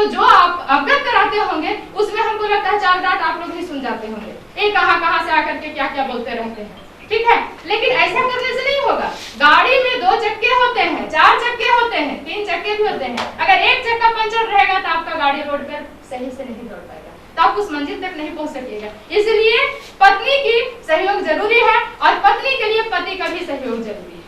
जो आप अवगत कराते होंगे उसमें हमको लगता है 4 डांट आप लोग भी सुन जाते होंगे, ये कहाँ से आकर के क्या क्या बोलते रहते हैं, ठीक है। लेकिन ऐसा करने से नहीं होगा। गाड़ी में 2 चक्के होते हैं, 4 चक्के होते हैं, 3 चक्के भी होते हैं। अगर एक चक्का पंचर रहेगा तो आपका गाड़ी रोड पर सही से नहीं दौड़ पाएगा, तो आप उस मंजिल तक नहीं पहुंच सकिएगा। इसलिए पत्नी की सहयोग जरूरी है और पत्नी के लिए पति का भी सहयोग जरूरी है।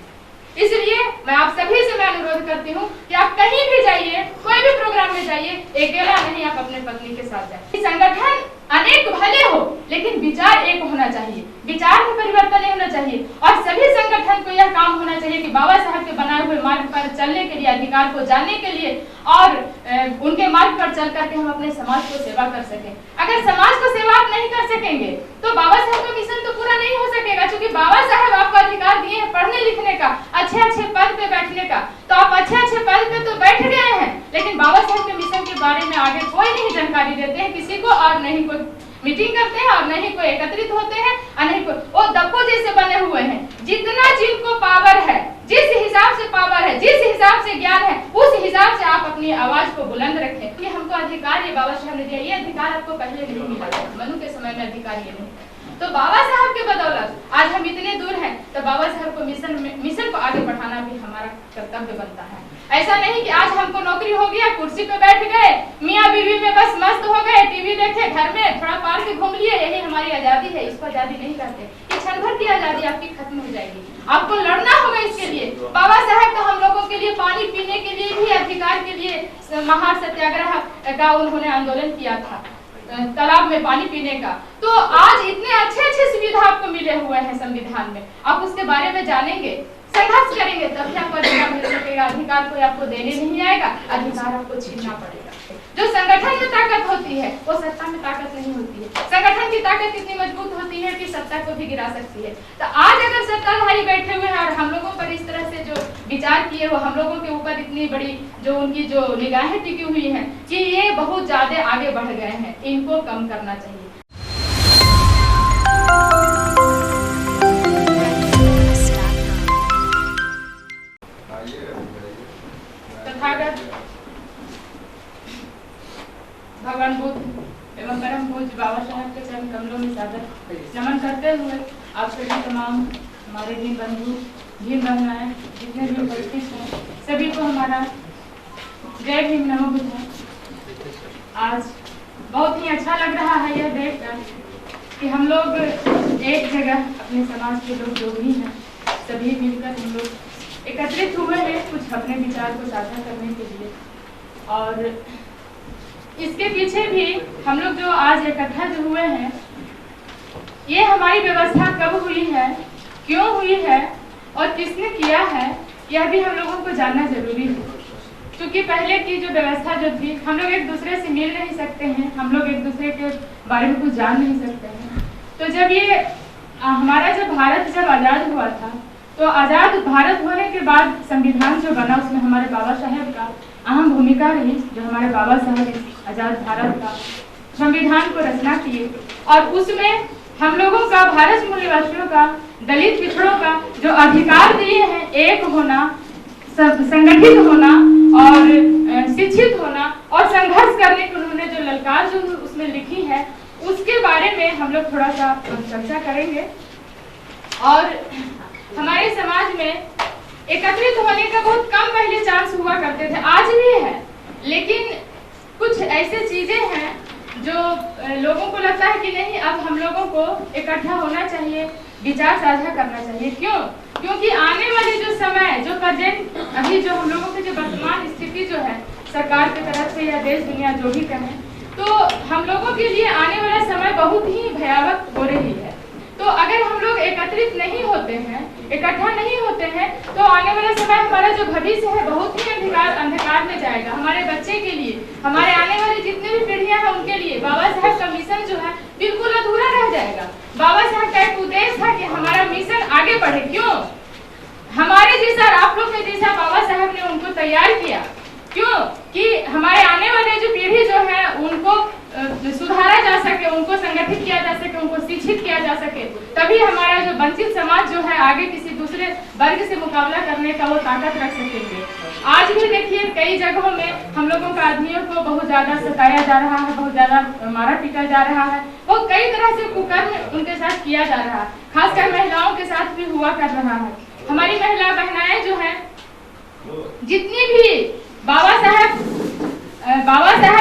इसलिए मैं आप सभी से मैं अनुरोध करती हूँ कि आप कहीं भी जाइए, कोई भी प्रोग्राम में जाइए, अकेला नहीं आप अपने पत्नी के साथ जाइए। संगठन अनेक भले हो लेकिन विचार एक होना चाहिए, विचार में परिवर्तन नहीं होना चाहिए। और सभी संगठन को यह काम होना चाहिए कि बाबा साहब के बनाए हुए मार्ग पर चलने के लिए, अधिकार को जानने के लिए और उनके मार्ग पर चल करके हम अपने समाज को सेवा कर सकें। अगर समाज को सेवा आप नहीं कर सकेंगे तो बाबा साहब का मिशन तो पूरा नहीं हो सकेगा, क्योंकि बाबा साहब आपको अधिकार दिए हैं पढ़ने लिखने का, अच्छे पद पे बैठने का, तो आप अच्छे पद पे तो बैठ गए हैं, लेकिन बाबा साहब के मिशन के बारे में आगे कोई नहीं जानकारी देते हैं किसी को, और नहीं कोई मीटिंग करते हैं, और नहीं कोई एकत्रित होते हैं, और नहीं कोई वो दप्पू जैसे बने हुए हैं। जितना जिनको पावर है, जिस हिसाब से पावर है, जिस हिसाब से ज्ञान है, उस हिसाब से आप अपनी आवाज को बुलंद रखें। ये हमको अधिकार ये बाबा साहब ने दिया, ये अधिकार आपको पहले नहीं मिला था, मनु के समय में अधिकार ये नहीं। तो बाबा साहब के बदौलत आज हम इतने दूर हैं, तो बाबा साहब को मिशन को आगे बढ़ाना भी हमारा कर्तव्य बनता है। ऐसा नहीं कि आज हमको नौकरी हो गया, कुर्सी पे बैठ गए, मियाँ बीवी में बस मस्त हो गए, टीवी देखे, घर में थोड़ा पार्क घूम लिए, यही हमारी आजादी है। इसको आजादी नहीं कहते, ये क्षण भर की आजादी आपकी खत्म हो जाएगी। आपको लड़ना होगा इसके लिए। बाबा साहब तो हम लोगों के लिए पानी पीने के लिए भी, अधिकार के लिए महान सत्याग्रह का उन्होंने आंदोलन किया था, तालाब में पानी पीने का। तो आज इतने अच्छे सुविधा आपको मिले हुए हैं संविधान में, आप उसके बारे में जानेंगे, संघर्ष करेंगे, तभी आपको अधिकार मिल सकेगा। अधिकार कोई आपको देने नहीं आएगा, अधिकार आपको छीनना पड़ेगा। जो संगठन में ताकत होती है वो सत्ता में ताकत नहीं होती है। संगठन की ताकत इतनी मजबूत होती है कि सत्ता को भी गिरा सकती है। तो आज अगर सत्ताधारी बैठे हुए हैं और हम लोगों पर इस तरह से जो विचार किए, वो हम लोगों के ऊपर इतनी बड़ी जो उनकी जो निगाहें टिकी हुई हैं कि ये बहुत ज्यादा आगे बढ़ गए हैं, इनको कम करना चाहिए। तथागत भगवान बुद्ध एवं परम पूज्य बाबा साहब के चरण कमलों में सादर नमन करते हुए आप सभी तमाम हमारे भी बंधु, भीम बहनाएं, जितने भी उपस्थित हैं, सभी को हमारा जय भीम नमो बुद्धाय। आज बहुत ही अच्छा लग रहा है यह देखकर कि हम लोग एक जगह अपने समाज के लोग जो भी हैं सभी मिलकर हम लोग एकत्रित हुए हैं कुछ अपने विचार को साझा करने के लिए। और इसके पीछे भी हम लोग जो आज इकट्ठा जो हुए हैं, ये हमारी व्यवस्था कब हुई है, क्यों हुई है और किसने किया है, यह भी हम लोगों को जानना जरूरी है। क्योंकि पहले की जो व्यवस्था जो थी, हम लोग एक दूसरे से मिल नहीं सकते हैं, हम लोग एक दूसरे के बारे में कुछ जान नहीं सकते हैं। तो जब ये हमारा जब भारत जब आज़ाद हुआ था, तो आज़ाद भारत होने के बाद संविधान जो बना उसमें हमारे बाबा साहब का अहम भूमिका रही। जो हमारे बाबा साहब आज़ाद भारत का संविधान को रचना किए और उसमें हम लोगों का, भारत मूल निवासियों का, दलित पिछड़ों का जो अधिकार दिए हैं, एक होना, संगठित होना और शिक्षित होना और संघर्ष करने की उन्होंने जो ललकार जो उसमें लिखी है, उसके बारे में हम लोग थोड़ा सा चर्चा करेंगे। और हमारे समाज में एकत्रित होने का बहुत कम पहले चांस हुआ करते थे, आज भी है, लेकिन कुछ ऐसे चीजें हैं जो लोगों को लगता है कि नहीं, अब हम लोगों को इकट्ठा होना चाहिए, विचार साझा करना चाहिए। क्यों? क्योंकि आने वाले जो समय, जो प्रेजेंट, अभी जो हम लोगों की जो वर्तमान स्थिति जो है सरकार की तरफ से या देश दुनिया जो भी कहें, तो हम लोगों के लिए आने वाला समय बहुत ही भयावह हो रही है। तो अगर हम लोग एकत्रित नहीं होते हैं, इकट्ठा नहीं होते हैं, तो आने वाला समय हमारा जो भविष्य है बहुत ही अंधकार में जाएगा। हमारे बच्चे के लिए, हमारे आने वाली जितनी भी पीढ़ियां हैं उनके लिए बाबा साहब का मिशन जो है बिल्कुल अधूरा रह जाएगा। बाबा साहब का एक उद्देश्य था कि हमारा मिशन आगे बढ़े। क्यों? हमारे जैसा, आप लोग के जैसा बाबा साहब ने उनको तैयार किया। क्यों? कि हमारे आने वाले जो पीढ़ी जो है उनको सुधारा जा सके, उनको संगठित किया जा सके, उनको शिक्षित किया जा सके, तभी हमारा जो वंचित समाज जो है आगे किसी दूसरे वर्ग से मुकाबला करने का वो ताकत रख सकेंगे। आज भी देखिए कई जगहों में हम लोगों का आदमियों को बहुत ज्यादा सताया जा रहा है, बहुत ज्यादा मारा पीटा जा रहा है, वो कई तरह से कुकर्म उनके साथ किया जा रहा है, खासकर महिलाओं के साथ भी हुआ कर रहा है। हमारी महिला बहनाएं जो है जितनी भी बाबा साहब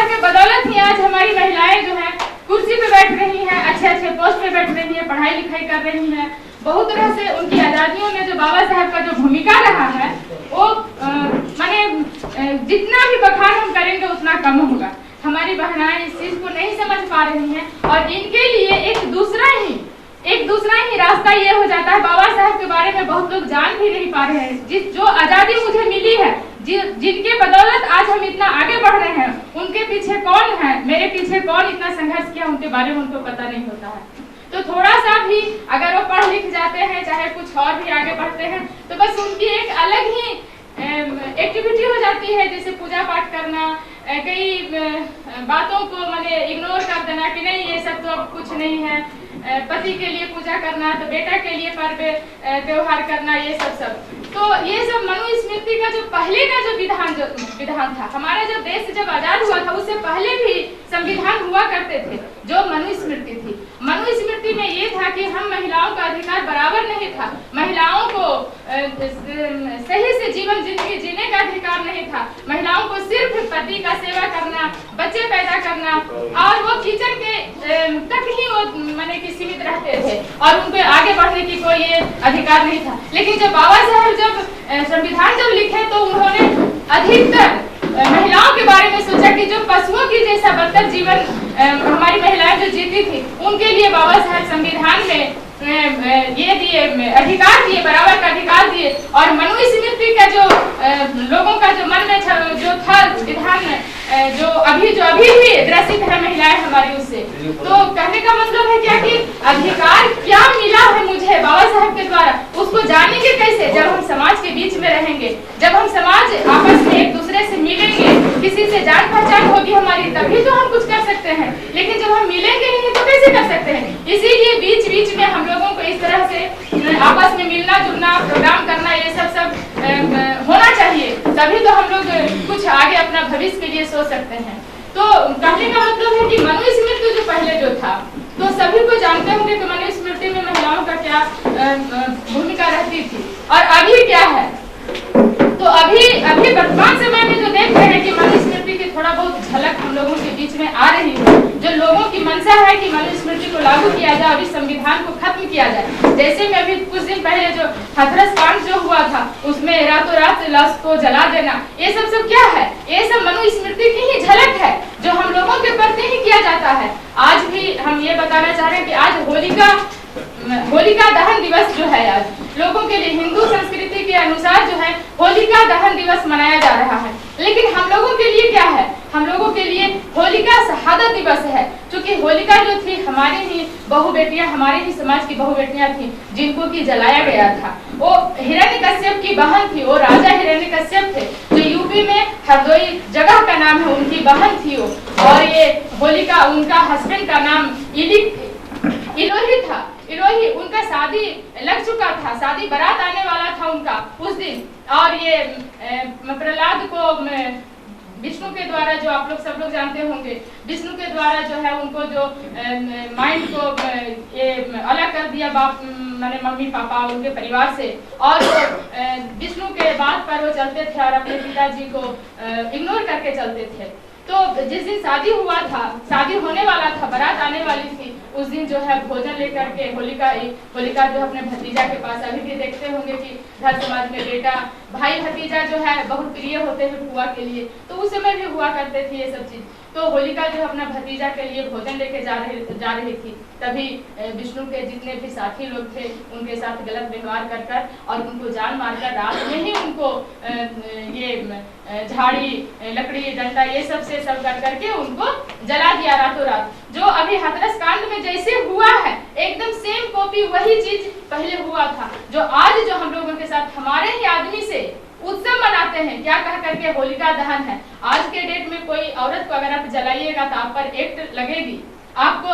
के बदौलत ही आज हमारी महिलाएं जो है कुर्सी पे बैठ रही हैं, अच्छे अच्छे पोस्ट पे बैठ रही हैं, पढ़ाई लिखाई कर रही हैं। बहुत तरह से उनकी आजादियों में जो बाबा साहब का जो भूमिका रहा है वो माने जितना भी बखान हम करेंगे उतना कम होगा। हमारी बहनाएं इस चीज को नहीं समझ पा रही हैं और इनके लिए एक दूसरा ही रास्ता ये हो जाता है। बाबा साहब के बारे में बहुत लोग जान भी नहीं पा रहे हैं। जो आजादी मुझे मिली है, जिनके बदौलत आज हम इतना आगे बढ़ रहे हैं, उनके पीछे कौन है, मेरे पीछे कौन इतना संघर्ष किया, उनके बारे में उनको पता नहीं होता है। तो थोड़ा सा भी अगर वो पढ़ लिख जाते हैं, चाहे कुछ और भी आगे बढ़ते हैं, तो बस उनकी एक अलग ही एक्टिविटी हो जाती है, जैसे पूजा पाठ करना, कई बातों को मैंने इग्नोर कर देना कि नहीं ये सब तो अब कुछ नहीं है, पति के लिए पूजा करना, तो बेटा के लिए पर्व त्योहार करना, ये सब। तो ये सब मनुस्मृति का जो पहले का जो विधान था, हमारा जब देश जब आजाद हुआ था उससे पहले भी संविधान हुआ करते थे जो मनुस्मृति थी। मनुस्मृति में ये था कि हम महिलाओं का अधिकार बराबर नहीं था, महिलाओं को सही से जीवन जिंदगी जीने का अधिकार नहीं था, महिलाओं को सिर्फ पति का सेवा करना, बच्चे पैदा करना और वो किचन के तक ही वो माने कि सीमित रहते थे और उनको आगे बढ़ने की कोई ये अधिकार नहीं था। लेकिन जब बाबा साहब जब संविधान जब लिखे तो उन्होंने अधिकतर महिलाओं के बारे में सोचा कि जो पशुओं की जैसा बदतर जीवन हमारी महिलाएं जो जीती थी, उनके लिए बाबा साहब संविधान में ये दिए अधिकार दिए, बराबर का अधिकार दिए। और मनुस्मृति का जो लोगों का जो मन में जो था विधान जो अभी भी ग्रसित है महिलाएं हमारी उससे। तो कहने का मतलब है क्या कि अधिकार क्या मिला है मुझे बाबा साहब के द्वारा, उसको जानेंगे कैसे? जब हम समाज के बीच में रहेंगे, जब हम समाज आपस में एक दूसरे से मिलेंगे, किसी से जान पहचान होगी हमारी, तभी तो हम कुछ कर सकते हैं। लेकिन जब हम मिलेंगे ही नहीं तो कैसे कर सकते हैं? इसीलिए बीच में हम लोगों को इस तरह से आपस में मिलना जुलना, प्रोग्राम करना, ये सब होना चाहिए, तभी तो हम लोग कुछ आगे अपना भविष्य के लिए सोच सकते हैं। तो कहने का मतलब है कि मनुस्मृति जो पहले जो था, तो सभी को जानते होंगे कि मनुस्मृति में महिलाओं का क्या भूमिका रहती थी और अभी क्या है। तो अभी वर्तमान समय में जो देख रहे हैं कि मनुस्मृति की थोड़ा बहुत झलक हम लोगों के बीच में आ रही है। जो लोगों की मंशा है कि मनुस्मृति को लागू किया जाए, अभी संविधान को खत्म किया जाए। जैसे में अभी कुछ दिन पहले जो हाथरस कांड जो हुआ था, उसमें रातों रात लाश को जला देना, ये सब क्या है? ये सब मनुस्मृति की ही झलक है जो हम लोगों के प्रति ही किया जाता है। आज भी हम ये बताना चाह रहे हैं कि आज होलिका दहन दिवस जो है, आज लोगों के लिए हिंदू संस्कृति के अनुसार जो है होलिका दहन दिवस मनाया जा रहा है। लेकिन हम लोगों के लिए क्या है? हम लोगों के लिए होलिका शहादत दिवस है, क्योंकि होलिका जो थी हमारी ही बहु बेटियां, हमारे ही समाज की बहु बेटियां थी, जिनको की जलाया गया था। वो हिरण्यकश्यप की बहन थी, वो राजा हिरण्यकश्यप थे, जो यूपी में हरदोई जगह का नाम है, उनकी बहन थी वो। और ये होलिका, उनका हस्बैंड का नाम इलोही था। इलोही, उनका शादी लग चुका था, शादी बारात आने वाला था उनका उस दिन। और ये प्रहलाद को विष्णु के द्वारा, जो आप लोग सब लोग जानते होंगे, विष्णु के द्वारा जो है उनको जो माइंड को ये अलग कर दिया बाप माने मम्मी पापा उनके परिवार से, और विष्णु के बात पर वो चलते थे और अपने पिताजी को इग्नोर करके चलते थे। तो जिस दिन शादी हुआ था, शादी होने वाला था, बारात आने वाली थी, उस दिन जो है भोजन लेकर के होलिका जो अपने भतीजा के पास, अभी भी देखते होंगे कि घर समाज में बेटा भाई भतीजा जो है बहुत प्रिय होते हैं बुआ के लिए, तो उस समय भी हुआ करते थे ये सब चीज। तो होलिका जो अपना भतीजा के लिए भोजन लेके जा रही थी, तभी विष्णु के जितने भी साथी लोग थे उनके साथ गलत व्यवहार कर और उनको जान मारकर रात में ही उनको ये झाड़ी लकड़ी डंडा ये सब से सब कर करके उनको जला दिया रातों रात। जो अभी हाथरस कांड में जैसे हुआ है, एकदम सेम कॉपी वही चीज पहले हुआ था, जो आज जो हम लोगों के साथ हमारे ही आदमी से उत्सव मनाते हैं, क्या कह करके होलिका दहन है। आज के डेट में कोई औरत को अगर आप जलाइएगा तो आप पर एक्ट लगेगी, आपको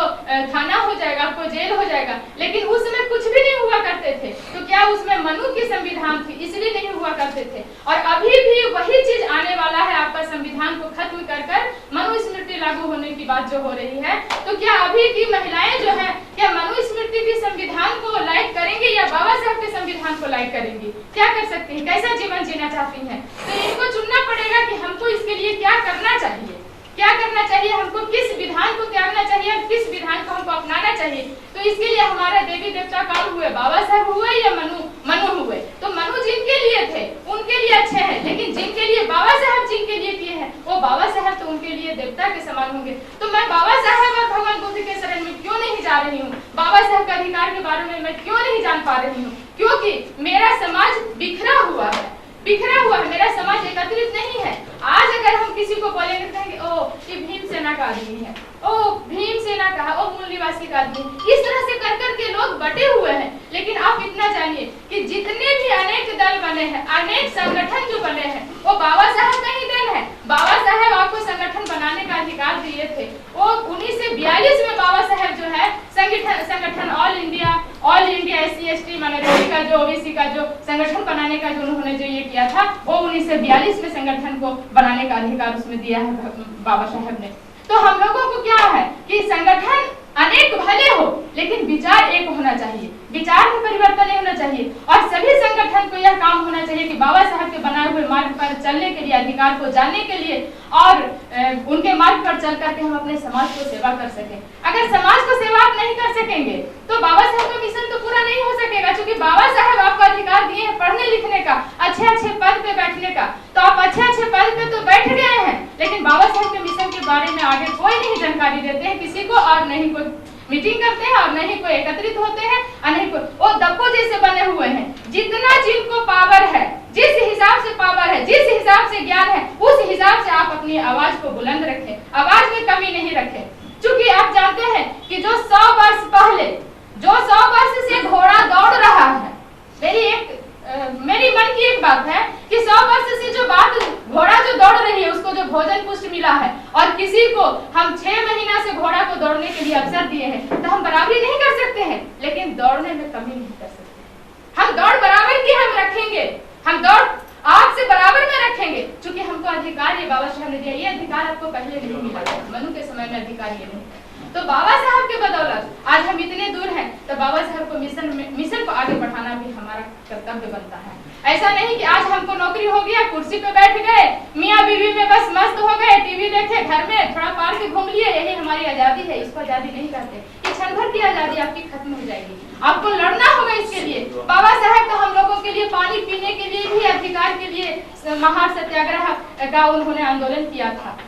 थाना हो जाएगा, आपको जेल हो जाएगा। लेकिन उस समय कुछ भी नहीं हुआ करते थे। तो क्या उसमें मनु की संविधान थी, इसलिए नहीं हुआ करते थे। और अभी भी वही चीज आने वाला है, आपका संविधान को खत्म कर कर मनुस्मृति लागू होने की बात जो हो रही है। तो क्या अभी की महिलाएं जो है, क्या मनुस्मृति की संविधान को लाइक करेंगे या बाबा साहब के संविधान को लाइक करेंगी? क्या कर सकती हैं, कैसा जीवन जीना चाहती हैं? तो इनको चुनना पड़ेगा कि हमको इसके लिए क्या करना चाहिए, क्या करना चाहिए, हमको किस विधान को त्यागना चाहिए और किस विधान को हमको अपनाना चाहिए। तो इसके लिए हमारा देवी देवता कौन हुए, बाबा साहब हुए या मनु हुए? तो मनु जिनके लिए थे उनके लिए अच्छे हैं, लेकिन जिनके लिए बाबा साहब जिनके लिए किए हैं वो बाबा साहब तो उनके लिए देवता के समान होंगे। तो मैं बाबा साहब और भगवान बुद्ध के शरण में क्यों नहीं जा रही हूँ? बाबा साहब के अधिकार के बारे में मैं क्यों नहीं जान पा रही हूँ? क्योंकि मेरा समाज बिखरा हुआ है, मेरा समाज एकत्रित नहीं है। आज अगर हम किसी को बोलेंगे कहेंगे ओ ये भीमसेना का आदमी है, ओ भीमसेना का, ओ मूल निवासी का आदमी, इस तरह से कर कर के लोग बटे हुए हैं। लेकिन आप इतना जानिए कि जितने भी अनेक दल बने हैं, अनेक संगठन जो बने हैं, वो बाबा साहब का ही देन है। बाबा साहब आपको संगठन बनाने का अधिकार दिए थे। वो 1942 में बाबा साहब जो है संगठन ऑल इंडिया SC/ST माइनॉरिटी का जो ओबीसी का जो संगठन बनाने का जो उन्होंने जो ये किया था, वो 1942 में संगठन को बनाने का अधिकार उसमें दिया है बाबा साहब ने। तो हम लोगों को क्या है कि संगठन अनेक भले हो, लेकिन विचार एक होना चाहिए, विचार में परिवर्तन नहीं होना चाहिए। और सभी संगठन को यह काम होना चाहिए कि बाबा साहब के बनाए हुए मार्ग पर चलने के लिए, अधिकार को जानने के लिए और उनके मार्ग पर चल करके हम अपने समाज को सेवा कर सकें। अगर समाज को सेवा आप नहीं कर सकेंगे तो बाबा साहब का मिशन तो पूरा नहीं हो सकेगा। क्योंकि बाबा साहब आपको अधिकार दिए हैं पढ़ने लिखने का, अच्छे पद पे बैठने का, तो आप अच्छे पद पे तो बैठ गए हैं, लेकिन बाबा साहब के मिशन के बारे में आगे कोई नहीं जानकारी देते हैं किसी को, और नहीं कोई मीटिंग करते हैं, और नहीं कोई एकत्रित होते हैं, और नहीं कोई वो दप्पू जैसे बने हुए हैं। जितना जिनको पावर है, जिस हिसाब से पावर है, जिस हिसाब से ज्ञान है, उस हिसाब से आप अपनी आवाज को बुलंद रखें, आवाज में कमी नहीं रखें। क्योंकि आप जानते हैं कि जो 100 वर्ष पहले, जो 100 वर्ष से घोड़ा दौड़ रहा है, मेरी मन की एक बात है कि 100 वर्ष से जो बात घोड़ा जो दौड़ रही है उसको जो भोजन पुष्ट मिला है, और किसी को हम 6 महीना से घोड़ा को दौड़ने के लिए अवसर दिए हैं, तो हम बराबरी नहीं कर सकते हैं, लेकिन दौड़ने में कमी नहीं कर सकते। हम दौड़ बराबर की हम रखेंगे, हम दौड़ आपसे बराबर में रखेंगे, क्योंकि हमको अधिकार ये बाबा साहब ने दिया। ये अधिकार आपको पहले नहीं मिला था, मनु के समय में अधिकार ये नहीं था। तो बाबा साहब के बदौलत आज हम इतने दूर हैं, तो बाबा साहब को मिशन को आगे बढ़ाना भी हमारा कर्तव्य बनता है। ऐसा नहीं कि आज हमको नौकरी हो गया, कुर्सी पे बैठ गए, मियाँ बीवी में बस मस्त हो गए, टीवी देखे, घर में थोड़ा पार्क घूम लिए, यही हमारी आजादी है। इसको आजादी नहीं कहते। ये क्षण भर की आजादी आपकी खत्म हो जाएगी, आपको लड़ना होगा इसके लिए। बाबा साहब तो हम लोगों के लिए पानी पीने के लिए भी अधिकार के लिए महासत्याग्रह का उन्होंने आंदोलन किया था,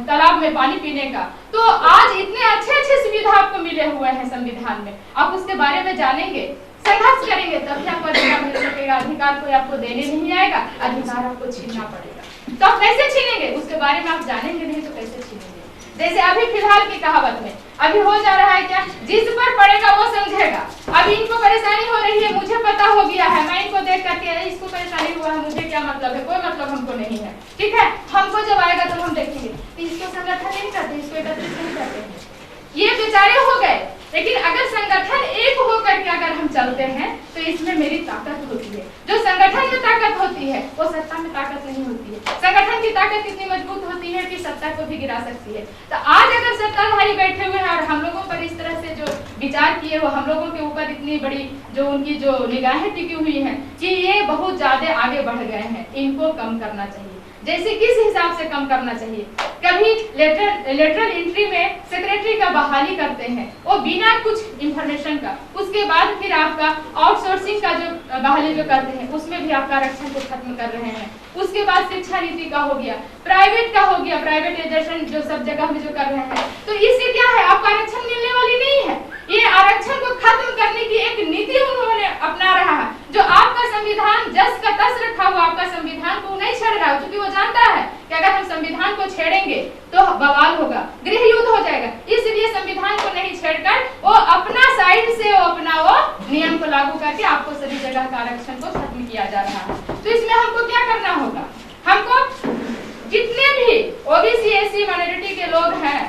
तालाब में पानी पीने का। तो आज इतने अच्छे सुविधा आपको मिले हुए हैं संविधान में, आप उसके बारे में जानेंगे, संघर्ष करेंगे, तभी आपको अधिकार मिल सकेगा। अधिकार कोई आपको देने नहीं आएगा, अधिकार आपको छीनना पड़ेगा। तो आप कैसे छीनेंगे, उसके बारे में आप जानेंगे नहीं तो कैसे छीनेंगे। जैसे अभी फिलहाल की कहावत में अभी हो जा रहा है क्या, जिस पर पड़ेगा वो समझेगा। अभी इनको परेशानी हो रही है, मुझे पता हो गया है, मैं इनको देख करके इसको परेशानी हुआ है, मुझे क्या मतलब है, कोई मतलब हमको नहीं है, ठीक है। हमको जब आएगा तो हम देखेंगे तो इसको संगठन नहीं करते, इसको एकत्रित नहीं करते हैं, ये बेचारे हो गए। लेकिन अगर संगठन एक होकर के अगर हम चलते हैं तो इसमें मेरी ताकत होती है। जो संगठन में ताकत होती है वो सत्ता में ताकत नहीं होती है। संगठन की ताकत कितनी मजबूत होती है कि सत्ता को भी गिरा सकती है। तो आज अगर सत्ताधारी बैठे हुए हैं और हम लोगों पर इस तरह से जो विचार किए वो हम लोगों के ऊपर इतनी बड़ी जो उनकी जो निगाहें टिकी हुई हैं कि ये बहुत ज्यादा आगे बढ़ गए हैं, इनको कम करना चाहिए। जैसे किस हिसाब से कम करना चाहिए, कभी लेटरल एंट्री में सेक्रेटरी का बहाली करते हैं वो बिना कुछ इंफॉर्मेशन का, उसके बाद फिर आपका आउटसोर्सिंग का जो बहाली जो करते हैं उसमें भी आपका आरक्षण को खत्म कर रहे हैं। उसके बाद शिक्षा नीति का हो गया, प्राइवेट का हो गया, प्राइवेटाइजेशन जो सब जगह में जो कर रहे हैं। तो इससे क्या है, आपको आरक्षण मिलने वाली नहीं है। ये आरक्षण को खत्म करने की एक नीति उन्होंने अपना रहा है। जो आपका संविधान जस का तस रखा हुआ, आपका संविधान को नहीं छेड़ रहा, क्योंकि वो जानता है कि अगर हम संविधान को छेड़ेंगे तो बवाल होगा, गृह युद्ध हो जाएगा। इसलिए संविधान को नहीं छेड़कर वो अपना साइड से वो अपना वो नियम को लागू करके आपको सभी जगह का आरक्षण को खत्म किया जा रहा है। तो इसमें हमको क्या करना होगा, हमको जितने भी ओबीसी एससी माइनॉरिटी के लोग हैं,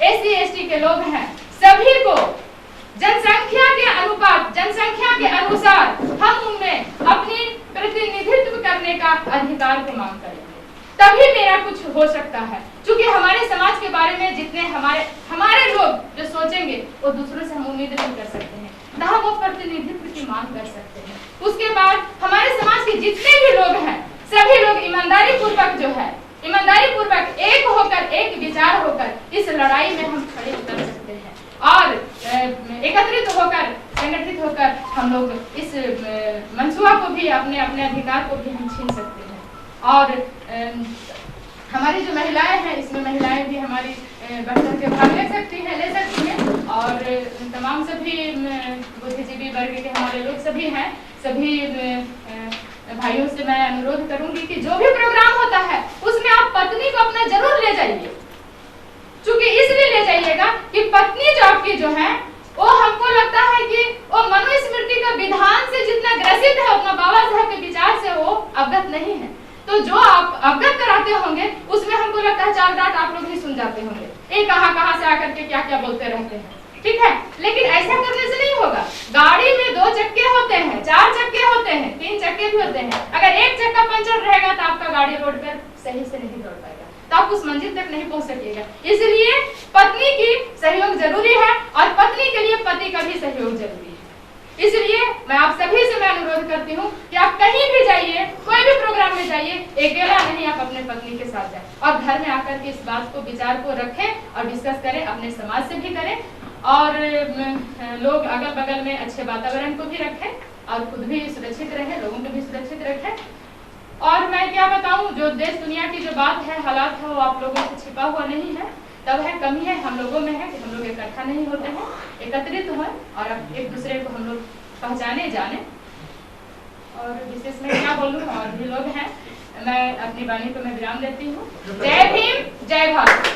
SC ST जाति के लोग हैं सभी को जनसंख्या के अनुपात, जनसंख्या के अनुसार हम उनमें अपनी प्रतिनिधित्व करने का अधिकार को मांग करेंगे, तभी मेरा कुछ हो सकता है। क्योंकि हमारे समाज के बारे में जितने हमारे लोग जो सोचेंगे वो दूसरों से हम उम्मीद नहीं कर सकते हैं, ना वो प्रतिनिधित्व की मांग कर सकते हैं। उसके बाद हमारे समाज के जितने भी लोग हैं सभी लोग ईमानदारी पूर्वक जो है, ईमानदारी पूर्वक एक होकर, एक विचार होकर इस लड़ाई में हम खड़े उतर सकते हैं और एकत्रित होकर, संगठित होकर हम लोग इस मंसूबा को भी, अपने अपने अधिकार को भी हम छीन सकते हैं। और हमारी जो महिलाएं हैं, इसमें महिलाएं भी हमारी बढ़ चढ़ के भाग ले सकती हैं और तमाम सभी बुद्धिजीवी वर्ग के हमारे लोग सभी हैं, सभी भाइयों से मैं अनुरोध करूंगी कि जो भी प्रोग्राम होता है उसमें आप पत्नी को अपना जरूर ले जाइए। क्योंकि इसलिए ले जाइएगा कि पत्नी जो आपकी जो है वो हमको लगता है कि वो मनुस्मृति का विधान से जितना ग्रसित है उतना बाबा साहब के विचार से वो अवगत नहीं है। तो जो आप अवगत कराते होंगे उसमें हमको लगता है 4 डांट आप लोग भी सुन जाते होंगे, ये कहाँ से आकर के क्या क्या बोलते रहते हैं, ठीक है। लेकिन ऐसा करने से नहीं होगा। गाड़ी में 2 चक्के होते हैं, 4 चक्के होते हैं, 3 चक्के भी होते हैं। अगर एक चक्का पंचर रहेगा तो आपका गाड़ी रोड पर सही से नहीं दौड़ पाएगा, तो आप उस मंजिल तक नहीं पहुंच सकिएगा। इसलिए पत्नी की सहयोग जरूरी है और पत्नी के लिए पति का भी सहयोग जरूरी है। इसलिए मैं आप सभी से मैं अनुरोध करती हूँ कि आप कहीं भी जाइए, कोई भी प्रोग्राम में जाइए, अकेला नहीं, आप अपने पत्नी के साथ जाएं और घर में आकर के इस बात को, विचार को रखें और डिस्कस करें, अपने समाज से भी करें और लोग अगल बगल में अच्छे वातावरण को भी रखें और खुद भी सुरक्षित रहें, लोगों को भी सुरक्षित रखें। और मैं क्या बताऊं, जो देश दुनिया की जो बात है, हालात है, वो आप लोगों से छिपा हुआ नहीं है, तब है, कमी है हम लोगों में है कि हम लोग इकट्ठा नहीं होते हैं, एकत्रित हो और अब एक दूसरे को हम लोग पहचाने, जाने। और विशेष में क्या बोलूं, और भी लोग हैं, मैं अपनी वाणी को मैं विराम देती हूँ। जय भीम, जय भारत।